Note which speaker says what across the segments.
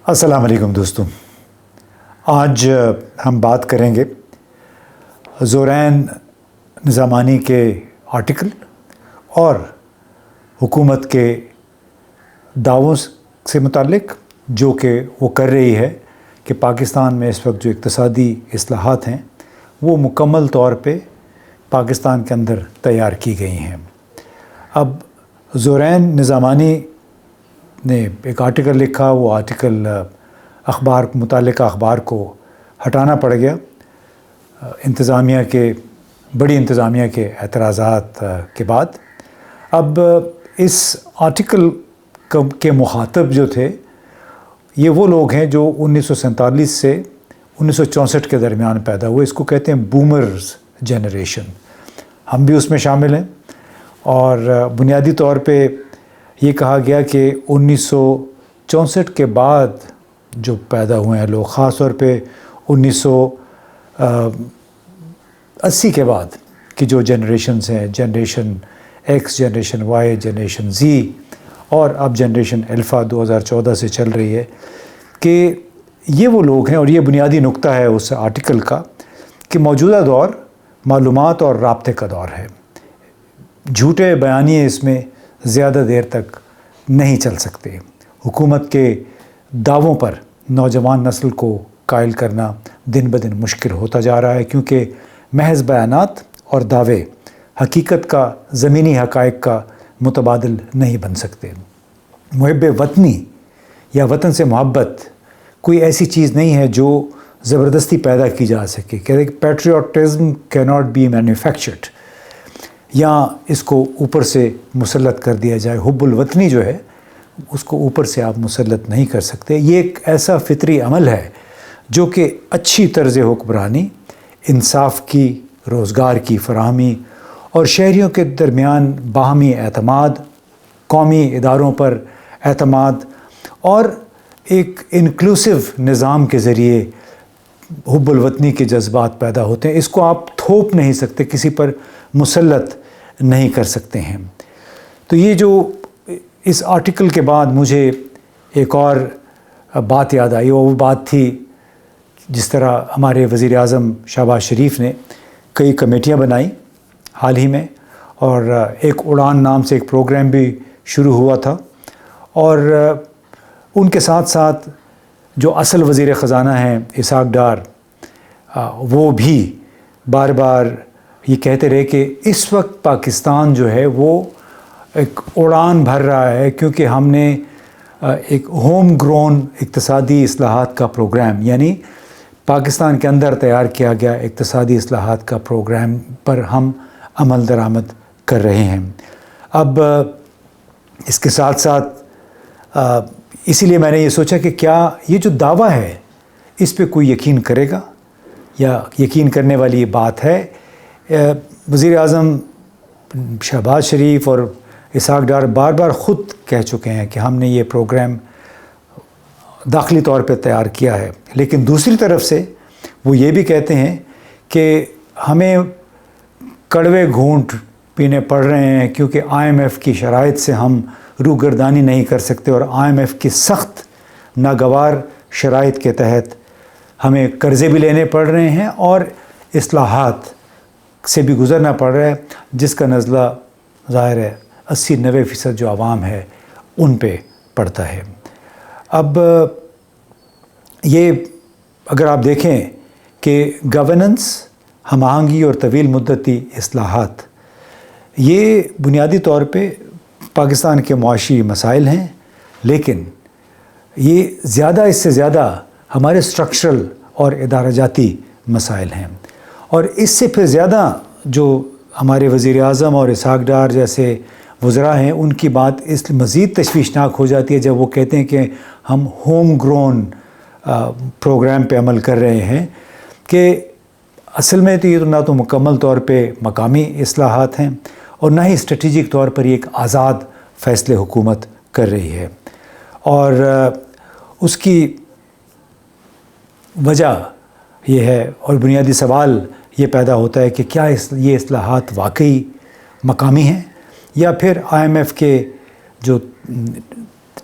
Speaker 1: السلام علیکم دوستوں، آج ہم بات کریں گے زورین نظامانی کے آرٹیکل اور حکومت کے دعووں سے متعلق جو کہ وہ کر رہی ہے کہ پاکستان میں اس وقت جو اقتصادی اصلاحات ہیں وہ مکمل طور پہ پاکستان کے اندر تیار کی گئی ہیں۔ اب زورین نظامانی نے ایک آرٹیکل لکھا، وہ آرٹیکل متعلقہ اخبار کو ہٹانا پڑ گیا بڑی انتظامیہ کے اعتراضات کے بعد۔ اب اس آرٹیکل کے مخاطب جو تھے یہ وہ لوگ ہیں جو 1947 سے 1964 کے درمیان پیدا ہوئے، اس کو کہتے ہیں بومرز جنریشن۔ ہم بھی اس میں شامل ہیں، اور بنیادی طور پہ یہ کہا گیا کہ 1964 کے بعد جو پیدا ہوئے ہیں لوگ، خاص طور پہ 1980 کے بعد کی جو جنریشنز ہیں، generation X, generation Y, generation Z, اور اب جنریشن الفا 2014 سے چل رہی ہے، کہ یہ وہ لوگ ہیں، اور یہ بنیادی نقطہ ہے اس آرٹیکل کا کہ موجودہ دور معلومات اور رابطے کا دور ہے۔ جھوٹے بیانیے اس میں زیادہ دیر تک نہیں چل سکتے۔ حکومت کے دعووں پر نوجوان نسل کو قائل کرنا دن بدن مشکل ہوتا جا رہا ہے، کیونکہ محض بیانات اور دعوے حقیقت کا، زمینی حقائق کا متبادل نہیں بن سکتے۔ محب وطنی یا وطن سے محبت کوئی ایسی چیز نہیں ہے جو زبردستی پیدا کی جا سکے، کہ پیٹریوٹزم کی ناٹ بی مینوفیکچرڈ، یا اس کو اوپر سے مسلط کر دیا جائے۔ حب الوطنی جو ہے اس کو اوپر سے آپ مسلط نہیں کر سکتے۔ یہ ایک ایسا فطری عمل ہے جو کہ اچھی طرز حکمرانی، انصاف کی، روزگار کی فراہمی اور شہریوں کے درمیان باہمی اعتماد، قومی اداروں پر اعتماد اور ایک انکلوسیو نظام کے ذریعے حب الوطنی کے جذبات پیدا ہوتے ہیں۔ اس کو آپ تھوپ نہیں سکتے، کسی پر مسلط نہیں کر سکتے ہیں۔ تو یہ جو اس آرٹیکل کے بعد مجھے ایک اور بات یاد آئی، وہ بات تھی جس طرح ہمارے وزیر اعظم شہباز شریف نے کئی کمیٹیاں بنائیں حال ہی میں، اور ایک اڑان نام سے ایک پروگرام بھی شروع ہوا تھا، اور ان کے ساتھ ساتھ جو اصل وزیر خزانہ ہیں اسحاق ڈار، وہ بھی بار بار یہ کہتے رہے کہ اس وقت پاکستان جو ہے وہ ایک اڑان بھر رہا ہے، کیونکہ ہم نے ایک ہوم گرون اقتصادی اصلاحات کا پروگرام، یعنی پاکستان کے اندر تیار کیا گیا اقتصادی اصلاحات کا پروگرام پر ہم عمل درآمد کر رہے ہیں۔ اب اس کے ساتھ ساتھ اسی لیے میں نے یہ سوچا کہ کیا یہ جو دعویٰ ہے اس پہ کوئی یقین کرے گا، یا یقین کرنے والی یہ بات ہے۔ وزیر اعظم شہباز شریف اور اسحاق ڈار بار بار خود کہہ چکے ہیں کہ ہم نے یہ پروگرام داخلی طور پہ تیار کیا ہے، لیکن دوسری طرف سے وہ یہ بھی کہتے ہیں کہ ہمیں کڑوے گھونٹ پینے پڑ رہے ہیں، کیونکہ IMF کی شرائط سے ہم روگردانی نہیں کر سکتے، اور IMF کی سخت ناگوار شرائط کے تحت ہمیں قرضے بھی لینے پڑ رہے ہیں اور اصلاحات سے بھی گزرنا پڑ رہا ہے، جس کا نزلہ ظاہر ہے 80-90% جو عوام ہے ان پہ پڑتا ہے۔ اب یہ اگر آپ دیکھیں کہ گورننس، ہم آہنگی اور طویل مدتی اصلاحات، یہ بنیادی طور پہ پاکستان کے معاشی مسائل ہیں، لیکن یہ اس سے زیادہ ہمارے اسٹرکچرل اور ادارہ جاتی مسائل ہیں، اور اس سے پھر زیادہ جو ہمارے وزیر اعظم اور اسحاق ڈار جیسے وزراء ہیں ان کی بات اس مزید تشویشناک ہو جاتی ہے جب وہ کہتے ہیں کہ ہم ہوم گرون پروگرام پہ عمل کر رہے ہیں، کہ اصل میں تو یہ نہ تو مکمل طور پہ مقامی اصلاحات ہیں، اور نہ ہی اسٹریٹجک طور پر یہ ایک آزاد فیصلے حکومت کر رہی ہے۔ اور اس کی وجہ یہ ہے، اور بنیادی سوال یہ پیدا ہوتا ہے کہ کیا یہ اصلاحات واقعی مقامی ہیں، یا پھر IMF کے جو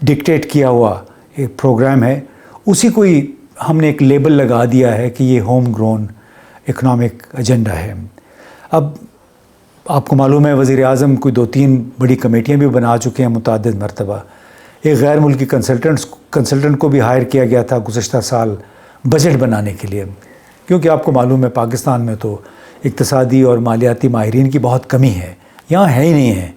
Speaker 1: ڈکٹیٹ کیا ہوا ایک پروگرام ہے اسی کو ہی ہم نے ایک لیبل لگا دیا ہے کہ یہ ہوم گرون اکنامک ایجنڈا ہے۔ اب آپ کو معلوم ہے وزیر اعظم کوئی 2-3 بڑی کمیٹیاں بھی بنا چکے ہیں متعدد مرتبہ۔ ایک غیر ملکی کنسلٹنٹ کو بھی ہائر کیا گیا تھا گزشتہ سال بجٹ بنانے کے لیے، کیونکہ آپ کو معلوم ہے پاکستان میں تو اقتصادی اور مالیاتی ماہرین کی بہت کمی ہے، یہاں ہے ہی نہیں ہے۔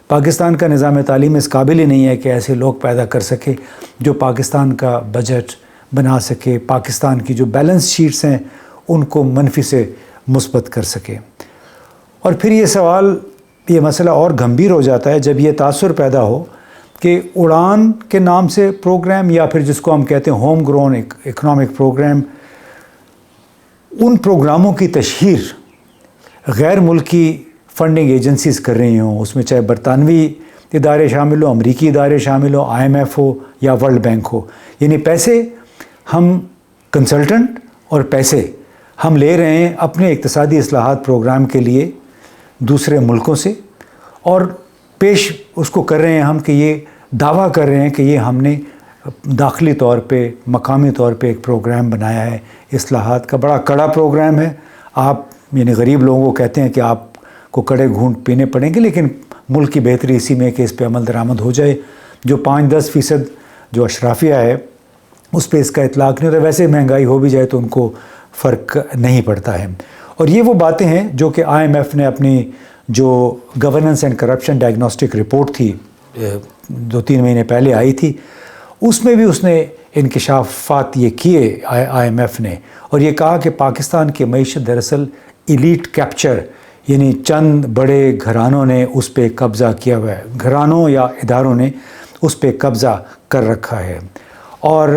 Speaker 1: پاکستان کا نظام تعلیم اس قابل ہی نہیں ہے کہ ایسے لوگ پیدا کر سکے جو پاکستان کا بجٹ بنا سکے، پاکستان کی جو بیلنس شیٹس ہیں ان کو منفی سے مثبت کر سکے۔ اور پھر یہ مسئلہ اور گھمبیر ہو جاتا ہے جب یہ تاثر پیدا ہو کہ اڑان کے نام سے پروگرام، یا پھر جس کو ہم کہتے ہیں ہوم گرون اکنامک پروگرام، ان پروگراموں کی تشہیر غیر ملکی فنڈنگ ایجنسیز کر رہی ہوں، اس میں چاہے برطانوی ادارے شامل ہوں، امریکی ادارے شامل ہوں، IMF ہو یا ورلڈ بینک ہو، یعنی پیسے ہم کنسلٹنٹ اور پیسے ہم لے رہے ہیں اپنے اقتصادی اصلاحات پروگرام کے لیے دوسرے ملکوں سے، اور پیش اس کو کر رہے ہیں ہم کہ یہ دعویٰ کر رہے ہیں کہ یہ ہم نے داخلی طور پہ مقامی طور پہ ایک پروگرام بنایا ہے اصلاحات کا، بڑا کڑا پروگرام ہے۔ آپ یعنی غریب لوگوں کو کہتے ہیں کہ آپ کو کڑے گھونٹ پینے پڑیں گے، لیکن ملک کی بہتری اسی میں کہ اس پہ عمل درآمد ہو جائے۔ جو 5-10% جو اشرافیہ ہے اس پہ اس کا اطلاق نہیں ہوتا، ویسے مہنگائی ہو بھی جائے تو ان کو فرق نہیں پڑتا ہے۔ اور یہ وہ باتیں ہیں جو کہ IMF نے اپنی جو governance and corruption diagnostic report تھی 2-3 مہینے پہلے آئی تھی، اس میں بھی اس نے انکشافات یہ کیے IMF نے، اور یہ کہا کہ پاکستان کی معیشت دراصل ایلیٹ کیپچر، یعنی چند بڑے گھرانوں نے اس پہ قبضہ کیا ہوا ہے، گھرانوں یا اداروں نے اس پہ قبضہ کر رکھا ہے۔ اور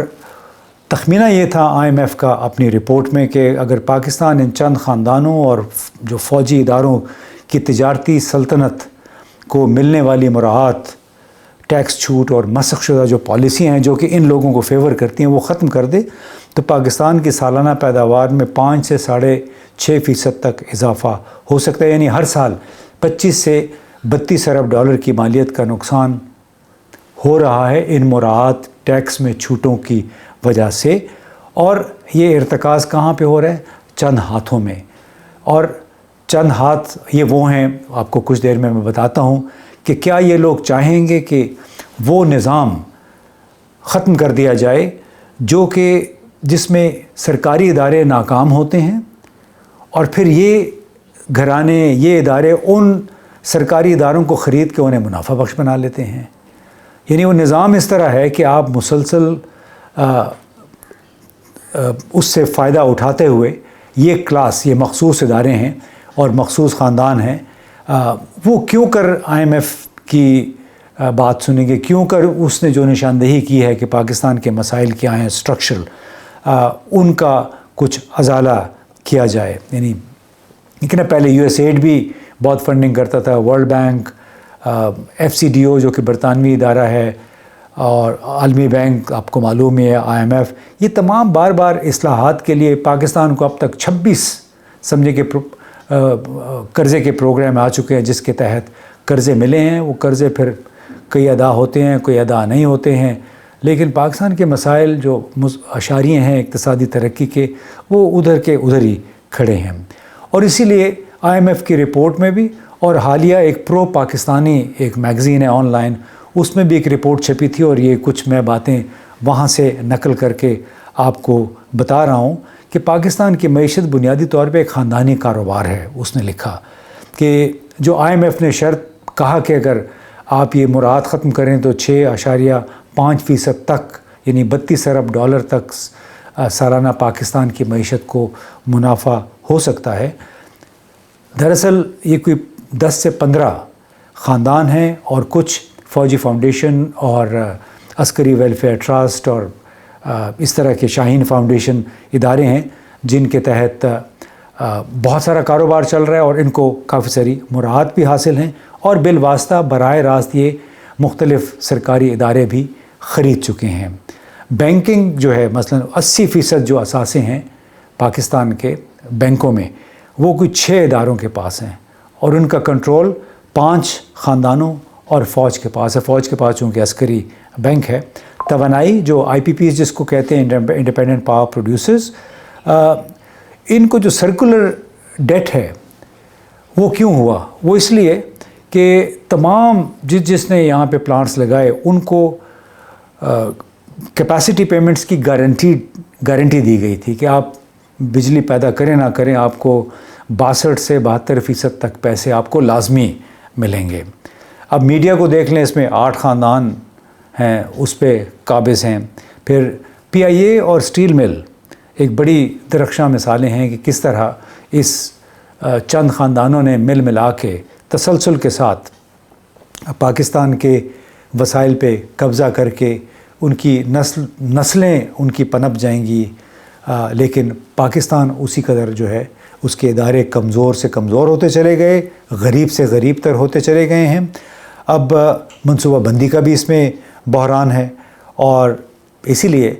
Speaker 1: تخمینہ یہ تھا IMF کا اپنی رپورٹ میں کہ اگر پاکستان ان چند خاندانوں اور جو فوجی اداروں کی تجارتی سلطنت کو ملنے والی مراعات، ٹیکس چھوٹ اور مسخ شدہ جو پالیسیاں ہیں جو کہ ان لوگوں کو فیور کرتی ہیں وہ ختم کر دے، تو پاکستان کی سالانہ پیداوار میں 5 سے 6.5% تک اضافہ ہو سکتا ہے، یعنی ہر سال 25 سے 32 ارب ڈالر کی مالیت کا نقصان ہو رہا ہے ان مراعات ٹیکس میں چھوٹوں کی وجہ سے۔ اور یہ ارتکاز کہاں پہ ہو رہا ہے؟ چند ہاتھوں میں، اور چند ہاتھ یہ وہ ہیں، آپ کو کچھ دیر میں بتاتا ہوں کہ کیا یہ لوگ چاہیں گے کہ وہ نظام ختم کر دیا جائے جو کہ جس میں سرکاری ادارے ناکام ہوتے ہیں اور پھر یہ گھرانے، یہ ادارے ان سرکاری اداروں کو خرید کے انہیں منافع بخش بنا لیتے ہیں۔ یعنی وہ نظام اس طرح ہے کہ آپ مسلسل اس سے فائدہ اٹھاتے ہوئے یہ کلاس، یہ مخصوص ادارے ہیں اور مخصوص خاندان ہیں، وہ کیوں کر IMF کی بات سنیں گے، کیوں کر اس نے جو نشاندہی کی ہے کہ پاکستان کے مسائل کیا ہیں اسٹرکچرل، ان کا کچھ ازالہ کیا جائے۔ یعنی لیکن پہلے USAID بھی بہت فنڈنگ کرتا تھا، ورلڈ بینک، FCDO جو کہ برطانوی ادارہ ہے، اور عالمی بینک آپ کو معلوم ہے، IMF، یہ تمام بار بار اصلاحات کے لیے پاکستان کو اب تک 26 سمجھے کہ قرضے کے پروگرام آ چکے ہیں جس کے تحت قرضے ملے ہیں۔ وہ قرضے پھر کئی ادا ہوتے ہیں، کوئی ادا نہیں ہوتے ہیں، لیکن پاکستان کے مسائل جو اشاریے ہیں اقتصادی ترقی کے، وہ ادھر کے ادھر ہی کھڑے ہیں۔ اور اسی لیے IMF کی رپورٹ میں بھی، اور حالیہ ایک پرو پاکستانی ایک میگزین ہے آن لائن، اس میں بھی ایک رپورٹ چھپی تھی، اور یہ کچھ میں باتیں وہاں سے نقل کر کے آپ کو بتا رہا ہوں کہ پاکستان کی معیشت بنیادی طور پہ ایک خاندانی کاروبار ہے۔ اس نے لکھا کہ جو IMF نے شرط کہا کہ اگر آپ یہ مراعات ختم کریں تو 6.5% تک، یعنی 32 ارب ڈالر تک سالانہ پاکستان کی معیشت کو منافع ہو سکتا ہے۔ دراصل یہ کوئی 10 سے 15 خاندان ہیں اور کچھ فوجی فاؤنڈیشن اور عسکری ویلفیئر ٹرسٹ اور اس طرح کے شاہین فاؤنڈیشن ادارے ہیں جن کے تحت بہت سارا کاروبار چل رہا ہے، اور ان کو کافی ساری مراعات بھی حاصل ہیں، اور بالواسطہ براہ راست یہ مختلف سرکاری ادارے بھی خرید چکے ہیں۔ بینکنگ جو ہے مثلا 80% جو اثاثے ہیں پاکستان کے بینکوں میں، وہ کوئی 6 اداروں کے پاس ہیں، اور ان کا کنٹرول 5 خاندانوں اور فوج کے پاس ہے۔ فوج کے پاس چونکہ عسکری بینک ہے، توانائی جو IPPs جس کو کہتے ہیں انڈیپینڈنٹ پاور پروڈیوسرز، ان کو جو سرکولر ڈیٹ ہے وہ کیوں ہوا؟ وہ اس لیے کہ تمام جس نے یہاں پہ پلانٹس لگائے ان کو کیپیسٹی پیمنٹس کی گارنٹی دی گئی تھی کہ آپ بجلی پیدا کریں نہ کریں آپ کو 62 سے 72% تک پیسے آپ کو لازمی ملیں گے۔ اب میڈیا کو دیکھ لیں، اس میں 8 خاندان ہیں اس پہ قابض ہیں۔ پھر PIA اور اسٹیل مل ایک بڑی درخشاں مثالیں ہیں کہ کس طرح اس چند خاندانوں نے مل ملا کے تسلسل کے ساتھ پاکستان کے وسائل پہ قبضہ کر کے ان کی نسلیں ان کی پنپ جائیں گی، لیکن پاکستان اسی قدر جو ہے اس کے ادارے کمزور سے کمزور ہوتے چلے گئے، غریب سے غریب تر ہوتے چلے گئے ہیں۔ اب منصوبہ بندی کا بھی اس میں بحران ہے، اور اسی لیے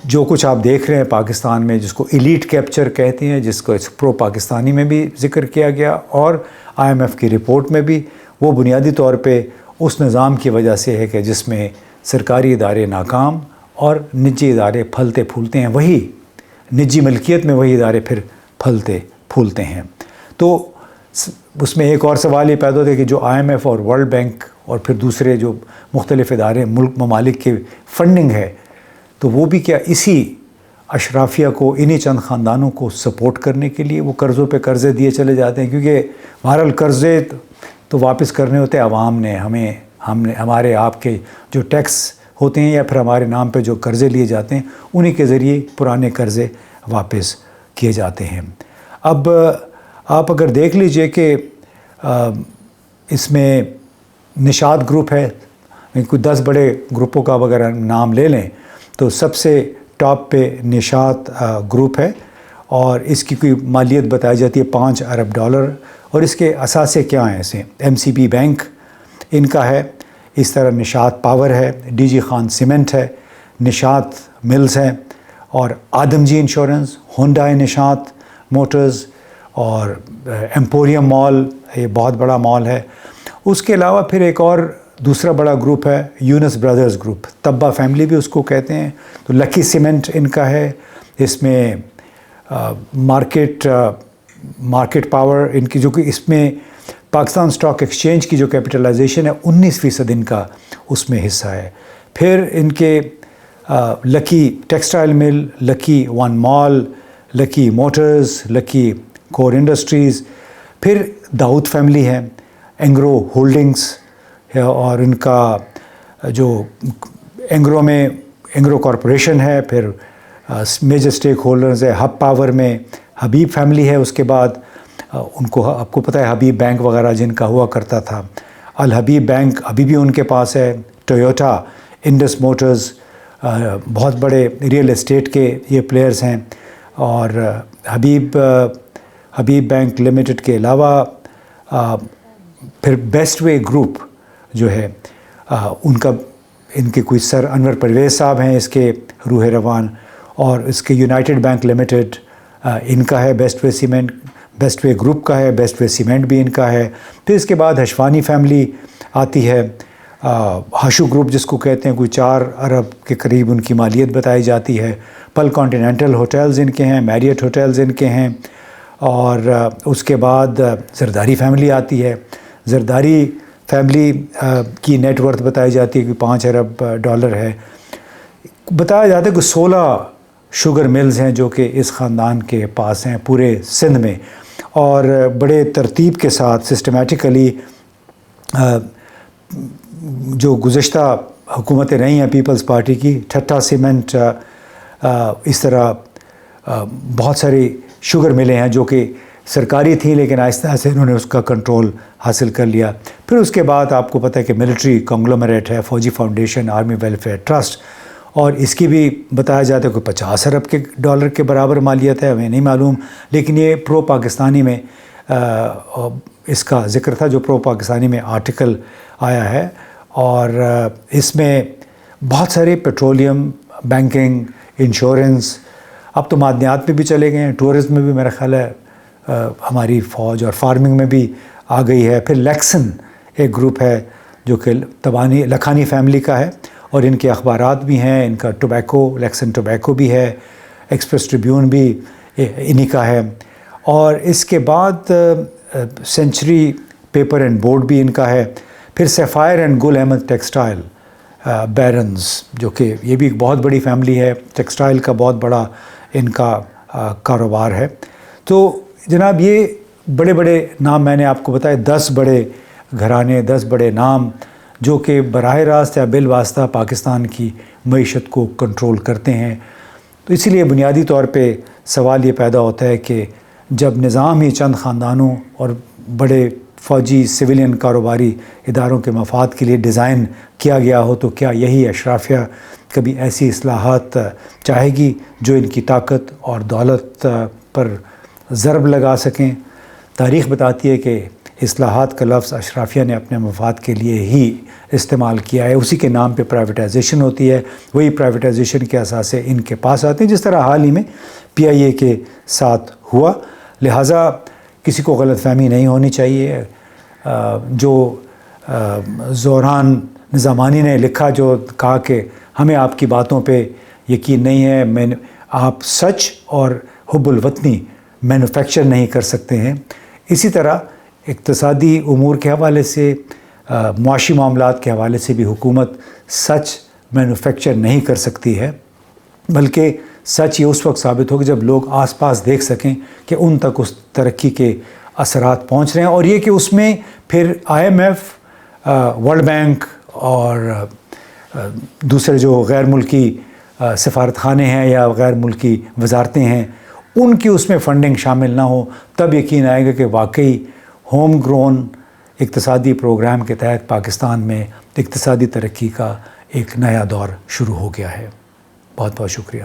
Speaker 1: جو کچھ آپ دیکھ رہے ہیں پاکستان میں، جس کو ایلیٹ کیپچر کہتے ہیں، جس کو پرو پاکستانی میں بھی ذکر کیا گیا اور IMF کی رپورٹ میں بھی، وہ بنیادی طور پہ اس نظام کی وجہ سے ہے کہ جس میں سرکاری ادارے ناکام اور نجی ادارے پھلتے پھولتے ہیں، وہی نجی ملکیت میں وہی ادارے پھر پھلتے پھولتے ہیں۔ تو اس میں ایک اور سوال یہ پیدا ہوتا ہے کہ جو IMF اور ورلڈ بینک اور پھر دوسرے جو مختلف ادارے ملک ممالک کے فنڈنگ ہے، تو وہ بھی کیا اسی اشرافیہ کو، انہی چند خاندانوں کو سپورٹ کرنے کے لیے وہ قرضوں پہ قرضے دیے چلے جاتے ہیں؟ کیونکہ بہرحال قرضے تو واپس کرنے ہوتے ہیں عوام نے، ہمارے آپ کے جو ٹیکس ہوتے ہیں یا پھر ہمارے نام پہ جو قرضے لیے جاتے ہیں، انہی کے ذریعے پرانے قرضے واپس کیے جاتے ہیں۔ اب آپ اگر دیکھ لیجئے کہ اس میں نشاط گروپ ہے، کوئی 10 بڑے گروپوں کا اگر نام لے لیں تو سب سے ٹاپ پہ نشاط گروپ ہے، اور اس کی کوئی مالیت بتائی جاتی ہے $5 ارب، اور اس کے اثاثے کیا ہیں؟ اسے MCB بینک ان کا ہے، اس طرح نشاط پاور ہے، DG خان سیمنٹ ہے، نشاط ملز ہیں، اور آدم جی انشورنس، ہونڈا نشاط موٹرز، اور ایمپوریم مال، یہ بہت بڑا مال ہے۔ اس کے علاوہ پھر ایک اور دوسرا بڑا گروپ ہے یونس برادرز گروپ، طبہ فیملی بھی اس کو کہتے ہیں، تو لکی سیمنٹ ان کا ہے، اس میں مارکیٹ پاور ان کی، جو کہ اس میں پاکستان اسٹاک ایکسچینج کی جو کیپٹلائزیشن ہے 19% ان کا اس میں حصہ ہے۔ پھر ان کے لکی ٹیکسٹائل مل، لکی ون مال، لکی موٹرز، لکی کور انڈسٹریز، پھر داؤد فیملی ہے، اینگرو ہولڈنگز ہے، اور ان کا جو اینگرو کارپوریشن ہے، پھر میجر سٹیک ہولڈرز ہے ہب پاور میں، حبیب فیملی ہے، اس کے بعد ان کو آپ کو پتہ ہے حبیب بینک وغیرہ جن کا ہوا کرتا تھا، الحبیب بینک ابھی بھی ان کے پاس ہے، ٹویوٹا، انڈس موٹرز، بہت بڑے ریئل اسٹیٹ کے یہ پلیئرز ہیں، اور حبیب بینک لمیٹڈ کے علاوہ پھر بیسٹ وے گروپ جو ہے ان کے کوئی سر انور پرویز صاحب ہیں اس کے روح روان، اور اس کے یونائٹڈ بینک لمیٹڈ ان کا ہے، بیسٹ وے گروپ کا ہے، بیسٹ وے سیمنٹ بھی ان کا ہے۔ پھر اس کے بعد ہشوانی فیملی آتی ہے، ہاشو گروپ جس کو کہتے ہیں، کوئی 4 ارب کے قریب ان کی مالیت بتائی جاتی ہے۔ پل کانٹیننٹل ہوٹلز ان کے ہیں، میریٹ ہوٹلز ان کے ہیں، اور اس کے بعد زرداری فیملی آتی ہے۔ زرداری فیملی کی نیٹ ورتھ بتائی جاتی ہے کہ $5 ارب ہے۔ بتایا جاتا ہے کہ 16 شوگر ملز ہیں جو کہ اس خاندان کے پاس ہیں پورے سندھ میں، اور بڑے ترتیب کے ساتھ سسٹمیٹیکلی جو گزشتہ حکومتیں رہی ہیں پیپلز پارٹی کی، ٹھٹا سیمنٹ، اس طرح بہت ساری شوگر ملیں ہیں جو کہ سرکاری تھیں، لیکن آہستہ سے انہوں نے اس کا کنٹرول حاصل کر لیا۔ پھر اس کے بعد آپ کو پتہ ہے کہ ملٹری کنگلومریٹ ہے، فوجی فاؤنڈیشن، آرمی ویلفیئر ٹرسٹ، اور اس کی بھی بتایا جاتا ہے کہ $50 ارب کے برابر مالیت ہے، ہمیں نہیں معلوم، لیکن یہ پرو پاکستانی میں اس کا ذکر تھا، جو پرو پاکستانی میں آرٹیکل آیا ہے، اور اس میں بہت سارے پیٹرولیم، بینکنگ، انشورنس، اب تو معدنیات پہ بھی چلے گئے ہیں، ٹورزم میں بھی میرا خیال ہے ہماری فوج، اور فارمنگ میں بھی آ گئی ہے۔ پھر لیکسن ایک گروپ ہے جو کہ لکھانی فیملی کا ہے، اور ان کے اخبارات بھی ہیں، ان کا ٹوبیکو، لیکسن ٹوبیکو بھی ہے، ایکسپریس ٹریبیون بھی انہی کا ہے، اور اس کے بعد سینچری پیپر اینڈ بورڈ بھی ان کا ہے، پھر سیفائر اینڈ گل احمد ٹیکسٹائل بیرنز، جو کہ یہ بھی ایک بہت بڑی فیملی ہے، ٹیکسٹائل کا بہت بڑا ان کا کاروبار ہے۔ تو جناب یہ بڑے بڑے نام میں نے آپ کو بتایا، 10 بڑے گھرانے، 10 بڑے نام جو کہ براہ راست یا بالواسطہ پاکستان کی معیشت کو کنٹرول کرتے ہیں۔ تو اسی لیے بنیادی طور پہ سوال یہ پیدا ہوتا ہے کہ جب نظام ہی چند خاندانوں اور بڑے فوجی سویلین کاروباری اداروں کے مفاد کے لیے ڈیزائن کیا گیا ہو، تو کیا یہی اشرافیہ کبھی ایسی اصلاحات چاہے گی جو ان کی طاقت اور دولت پر ضرب لگا سکیں؟ تاریخ بتاتی ہے کہ اصلاحات کا لفظ اشرافیہ نے اپنے مفاد کے لیے ہی استعمال کیا ہے، اسی کے نام پہ پرائیویٹائزیشن ہوتی ہے، وہی پرائیویٹائزیشن کے اثاثے ان کے پاس آتے ہیں، جس طرح حال ہی میں پی آئی اے کے ساتھ ہوا۔ لہٰذا کسی کو غلط فہمی نہیں ہونی چاہیے۔ جو زوران نظامانی نے لکھا، جو کہا کہ ہمیں آپ کی باتوں پہ یقین نہیں ہے، آپ سچ اور حب الوطنی مینوفیکچر نہیں کر سکتے ہیں، اسی طرح اقتصادی امور کے حوالے سے، معاشی معاملات کے حوالے سے بھی حکومت سچ مینوفیکچر نہیں کر سکتی ہے، بلکہ سچ یہ اس وقت ثابت ہوگا جب لوگ آس پاس دیکھ سکیں کہ ان تک اس ترقی کے اثرات پہنچ رہے ہیں، اور یہ کہ اس میں پھر I M F, world bank اور دوسرے جو غیر ملکی سفارت خانے ہیں یا غیر ملکی وزارتیں ہیں، ان کی اس میں فنڈنگ شامل نہ ہو، تب یقین آئے گا کہ واقعی ہوم گرون اقتصادی پروگرام کے تحت پاکستان میں اقتصادی ترقی کا ایک نیا دور شروع ہو گیا ہے۔ بہت بہت شکریہ۔